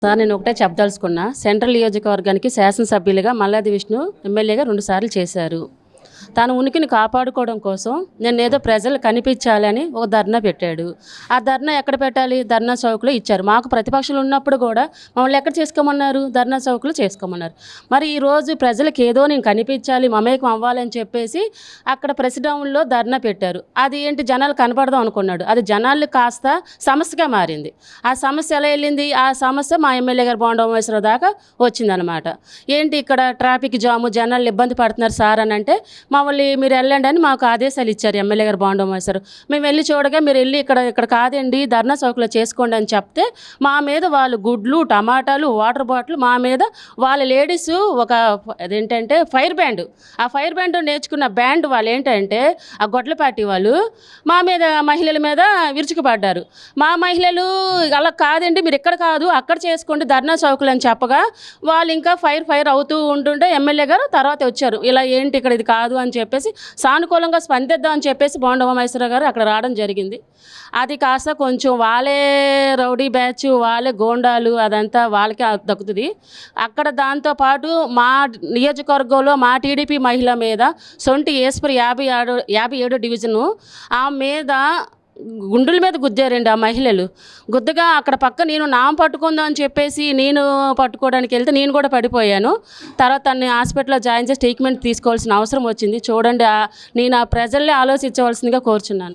Sir నేను ఒకటే చెప్పదలుచుకున్నా. సెంట్రల్ నియోజకవర్గానికి శాసనసభ్యులుగా మల్లాది విష్ణు ఎమ్మెల్యేగా 2 సార్లు చేశారు. తన ఉనికిని కాపాడుకోవడం కోసం నేనేదో ప్రజలు కనిపించాలని ఒక ధర్నా పెట్టాడు. ఆ ధర్నా ఎక్కడ పెట్టాలి? ధర్నా చౌక్లో ఇచ్చారు. మాకు ప్రతిపక్షాలు ఉన్నప్పుడు కూడా మమ్మల్ని ఎక్కడ చేసుకోమన్నారు? ధర్నా చౌక్లో చేసుకోమన్నారు. మరి ఈరోజు ప్రజలకు ఏదో నేను కనిపించాలి, మమేకం అవ్వాలని చెప్పేసి అక్కడ ప్రెసిడెంట్లో ధర్నా పెట్టారు. అది ఏంటి, జనాలు కనపడదాం అనుకున్నాడు. అది జనాలు కాస్త సమస్యగా మారింది. ఆ సమస్య ఎలా వెళ్ళింది? ఆ సమస్య మా ఎమ్మెల్యే గారు బోండా ఉమేశ్వరరావు దాకా వచ్చిందనమాట. ఏంటి ఇక్కడ ట్రాఫిక్ జాము, జనాలు ఇబ్బంది పడుతున్నారు సార్ అని అంటే, మమ్మల్ని మీరు వెళ్ళండి అని మాకు ఆదేశాలు ఇచ్చారు ఎమ్మెల్యే గారు బోండా ఉమేశ్వరరావు. మేము వెళ్ళి చూడగా మీరు వెళ్ళి ఇక్కడ కాదండి ధర్నా చౌక్లో చేసుకోండి అని చెప్తే మా మీద వాళ్ళు గుడ్లు, టమాటాలు, వాటర్ బాటిల్ మా మీద వాళ్ళ లేడీస్ ఒక అదేంటంటే ఫైర్ బ్యాండ్, ఆ ఫైర్ బ్యాండ్ నేర్చుకున్న బ్యాండ్ వాళ్ళు ఏంటంటే ఆ గొడ్ల పార్టీ వాళ్ళు మా మీద మహిళల మీద విరుచుకుపడ్డారు. మా మహిళలు అలా కాదండి మీరు ఇక్కడ కాదు అక్కడ చేసుకోండి ధర్నా చౌకులు అని చెప్పగా వాళ్ళు ఇంకా ఫైర్ అవుతూ ఉంటుంటే ఎమ్మెల్యే గారు తర్వాత వచ్చారు. ఇలా ఏంటి ఇక్కడ ఇది కాదు అని చెప్పేసి సానుకూలంగా స్పందిద్దాం అని చెప్పేసి బోండా ఉమేశ్వరరావు గారు అక్కడ రావడం జరిగింది. అది కాస్త కొంచెం వాళ్ళే రౌడీ బ్యాచ్, వాళ్ళే గోండాలు, అదంతా వాళ్ళకే దక్కుతుంది అక్కడ. దాంతోపాటు మా నియోజకవర్గంలో మా టీడీపీ మహిళ మీద సొంటి ఈశ్వరి 57 డివిజను ఆ మీద గుండుల మీద గుద్దారండి ఆ మహిళలు. గుద్దగా అక్కడ పక్క నేను నామ పట్టుకుందాం అని చెప్పేసి నేను పట్టుకోవడానికి వెళ్తే నేను కూడా పడిపోయాను. తర్వాత తన్ని హాస్పిటల్లో జాయిన్ చేసి ట్రీట్మెంట్ తీసుకోవాల్సిన అవసరం వచ్చింది. చూడండి, నేను ఆ ప్రజల్ని ఆలోచించవలసిందిగా కోరుచున్నాను.